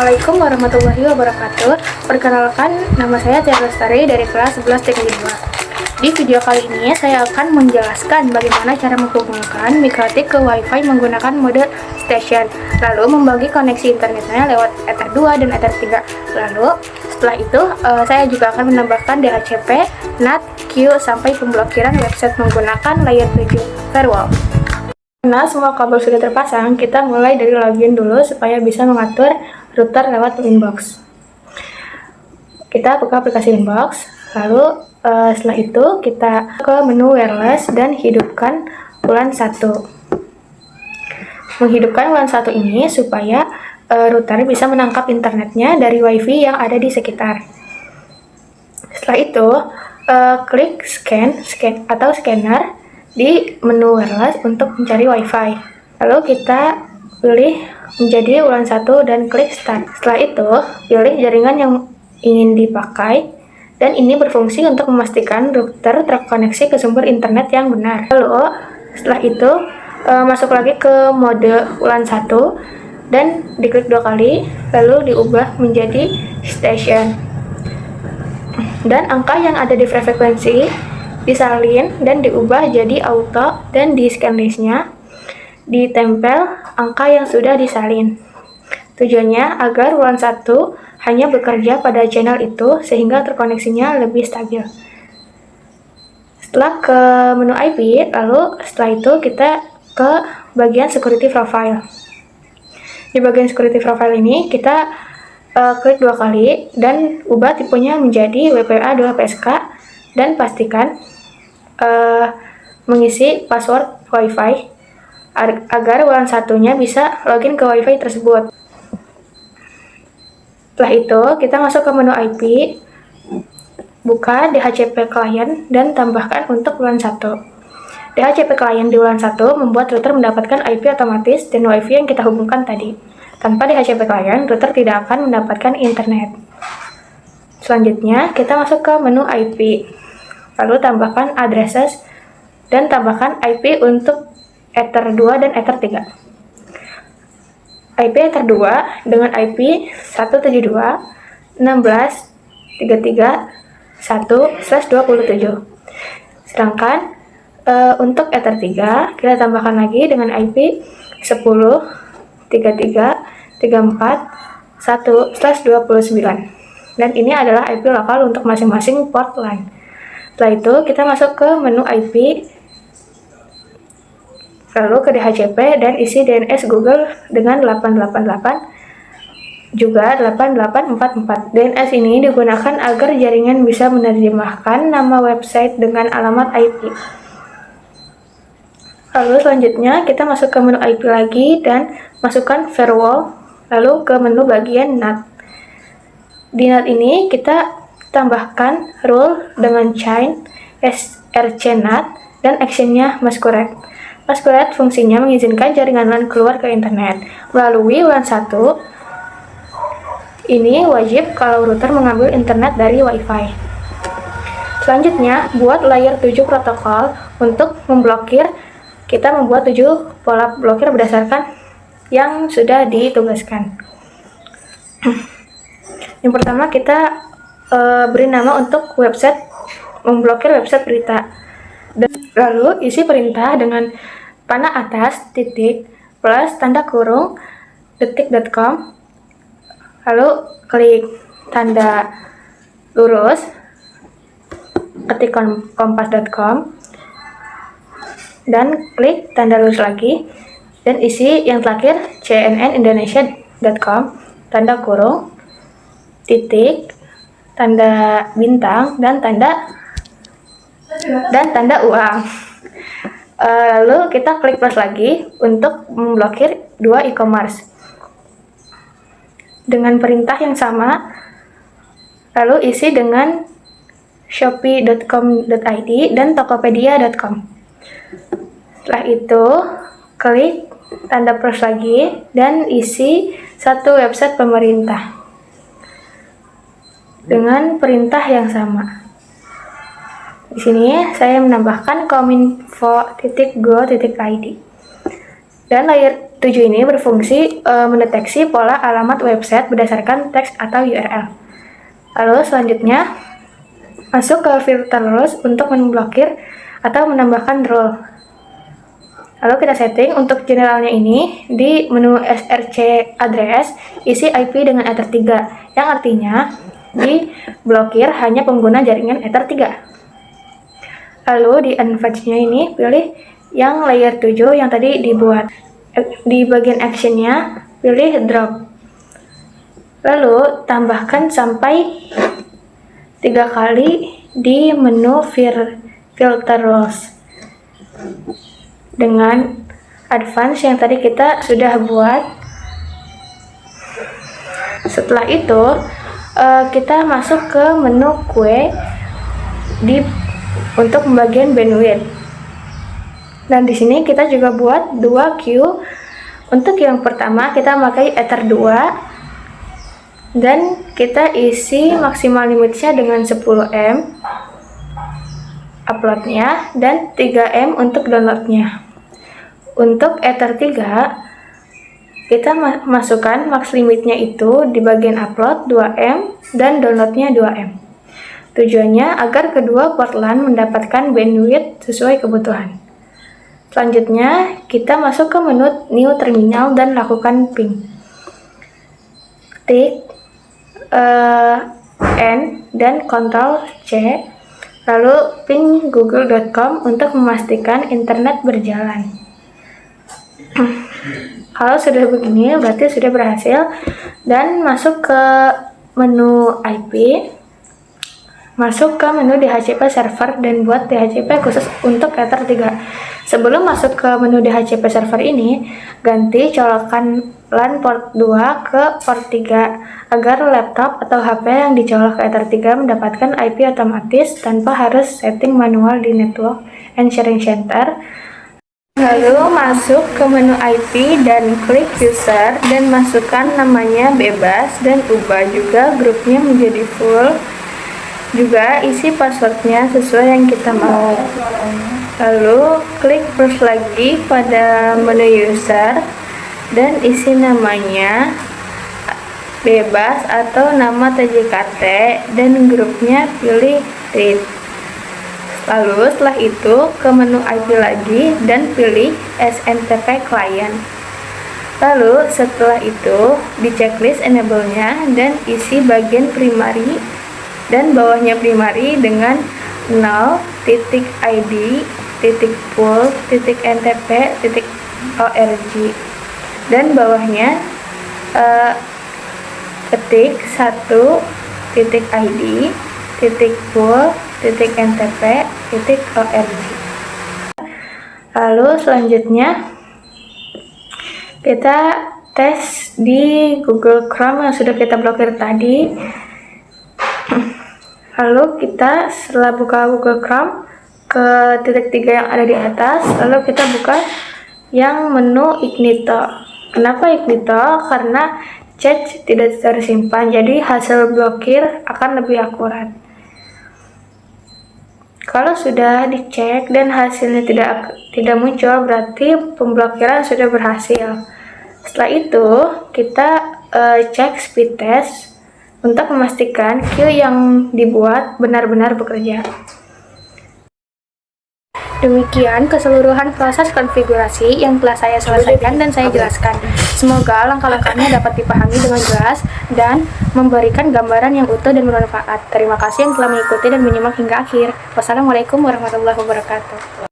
Assalamualaikum warahmatullahi wabarakatuh. Perkenalkan, nama saya Tia Lestari dari kelas 11 Teknik 2. Di video kali ini saya akan menjelaskan bagaimana cara menghubungkan mikrotik ke WiFi menggunakan mode station, lalu membagi koneksi internetnya lewat Ether 2 dan Ether 3. Lalu setelah itu saya juga akan menambahkan DHCP, NAT, Q sampai pemblokiran website menggunakan layer 7 firewall. Karena semua kabel sudah terpasang, kita mulai dari login dulu supaya bisa mengatur router lewat inbox. Kita buka aplikasi inbox, lalu setelah itu kita ke menu wireless dan hidupkan WLAN 1. Menghidupkan WLAN 1 ini supaya router bisa menangkap internetnya dari WiFi yang ada di sekitar. Setelah itu, klik scan atau scanner di menu wireless untuk mencari WiFi. Lalu kita pilih menjadi WLAN 1 dan klik start. Setelah itu, pilih jaringan yang ingin dipakai dan ini berfungsi untuk memastikan router terkoneksi ke sumber internet yang benar. Lalu, setelah itu masuk lagi ke mode WLAN 1 dan diklik 2 kali, lalu diubah menjadi station. Dan angka yang ada di frekuensi disalin dan diubah jadi auto, dan di scan listnya ditempel angka yang sudah disalin. Tujuannya agar WLAN 1 hanya bekerja pada channel itu sehingga terkoneksinya lebih stabil. Setelah ke menu IP, lalu setelah itu kita ke bagian security profile. Di bagian security profile ini kita klik 2 kali dan ubah tipenya menjadi WPA2PSK dan pastikan mengisi password WiFi agar WLAN 1-nya bisa login ke WiFi tersebut. Setelah itu, kita masuk ke menu IP, buka DHCP client dan tambahkan untuk WLAN 1. DHCP client di WLAN 1 membuat router mendapatkan IP otomatis dan WiFi yang kita hubungkan tadi. Tanpa DHCP client, router tidak akan mendapatkan internet. Selanjutnya, kita masuk ke menu IP. Lalu tambahkan addresses dan tambahkan IP untuk Ether 2 dan Ether 3. IP Ether 2 dengan IP 172.16.33.1/27. Sedangkan untuk Ether 3 kita tambahkan lagi dengan IP 10.33.34.1/29. Dan ini adalah IP lokal untuk masing-masing port line. Setelah itu, kita masuk ke menu IP, lalu ke DHCP dan isi DNS Google dengan 888, juga 8844. DNS ini digunakan agar jaringan bisa menerjemahkan nama website dengan alamat IP. Lalu selanjutnya, kita masuk ke menu IP lagi dan masukkan firewall, lalu ke menu bagian NAT. Di NAT ini, kita tambahkan rule dengan chain, srcNAT, dan actionnya masquerade. Masquerade fungsinya mengizinkan jaringan LAN keluar ke internet. Melalui WLAN 1, ini wajib kalau router mengambil internet dari WiFi. Selanjutnya, buat layer 7 protokol untuk memblokir. Kita membuat 7 pola blokir berdasarkan yang sudah ditugaskan. Yang pertama, kita beri nama untuk website, memblokir website berita. Dan lalu isi perintah dengan panah atas, titik, plus, tanda kurung, detik.com, lalu klik tanda lurus, ketik kompas.com, dan klik tanda lurus lagi, dan isi yang terakhir cnnindonesia.com, tanda kurung, titik, tanda bintang, dan tanda uang. Lalu kita klik plus lagi untuk memblokir 2 e-commerce dengan perintah yang sama, lalu isi dengan shopee.com.id dan tokopedia.com. Setelah itu klik tanda plus lagi dan isi satu website pemerintah dengan perintah yang sama. Di sini saya menambahkan kominfo.go.id. Dan layer 7 ini berfungsi mendeteksi pola alamat website berdasarkan teks atau URL. Lalu selanjutnya, masuk ke filter rules untuk memblokir atau menambahkan rule. Lalu kita setting untuk generalnya ini di menu src address, isi IP dengan Ether 3, yang artinya diblokir hanya pengguna jaringan Ether 3. Lalu di advanced-nya ini pilih yang layer 7 yang tadi dibuat. Di bagian actionnya pilih drop. Lalu tambahkan sampai 3 kali di menu filter rules dengan advance yang tadi kita sudah buat. Setelah itu kita masuk ke menu queue untuk pembagian bandwidth. Dan di sini kita juga buat 2 queue. Untuk yang pertama kita pakai Ether 2 dan kita isi maksimal limitnya dengan 10 M uploadnya dan 3 M untuk downloadnya. Untuk Ether 3 kita masukkan max limitnya itu di bagian upload 2 M dan downloadnya 2 M. Tujuannya agar kedua port LAN mendapatkan bandwidth sesuai kebutuhan. Selanjutnya, kita masuk ke menu New Terminal dan lakukan ping. Ketik N dan Ctrl C, lalu ping google.com untuk memastikan internet berjalan. Kalau sudah begini, berarti sudah berhasil. Dan masuk ke menu IP, masuk ke menu DHCP server dan buat DHCP khusus untuk Ether 3. Sebelum masuk ke menu DHCP server ini, ganti colokan LAN port 2 ke port 3 agar laptop atau HP yang dicolok ke Ether 3 mendapatkan IP otomatis tanpa harus setting manual di Network and Sharing Center. Lalu masuk ke menu IP dan klik user dan masukkan namanya bebas dan ubah juga grupnya menjadi full. Juga isi passwordnya sesuai yang kita mau. Lalu klik plus lagi pada menu user dan isi namanya bebas atau nama TJKT dan grupnya pilih read. Lalu setelah itu ke menu IP lagi dan pilih SNTP client. Lalu setelah itu di checklist enable-nya dan isi bagian primary dan bawahnya primary dengan 0.id.pool.ntp.org dan bawahnya ketik 1.id.pool.ntp.org. Lalu selanjutnya kita tes di Google Chrome yang sudah kita blokir tadi. Lalu kita setelah buka Google Chrome ke titik 3 yang ada di atas, lalu kita buka yang menu Ignito. Kenapa Ignito? Karena cache tidak tersimpan, jadi hasil blokir akan lebih akurat. Kalau sudah dicek dan hasilnya tidak muncul, berarti pemblokiran sudah berhasil. Setelah itu kita cek speed test untuk memastikan queue yang dibuat benar-benar bekerja. Demikian keseluruhan proses konfigurasi yang telah saya selesaikan dan saya jelaskan. Semoga langkah-langkahnya dapat dipahami dengan jelas dan memberikan gambaran yang utuh dan bermanfaat. Terima kasih yang telah mengikuti dan menyimak hingga akhir. Wassalamualaikum warahmatullahi wabarakatuh.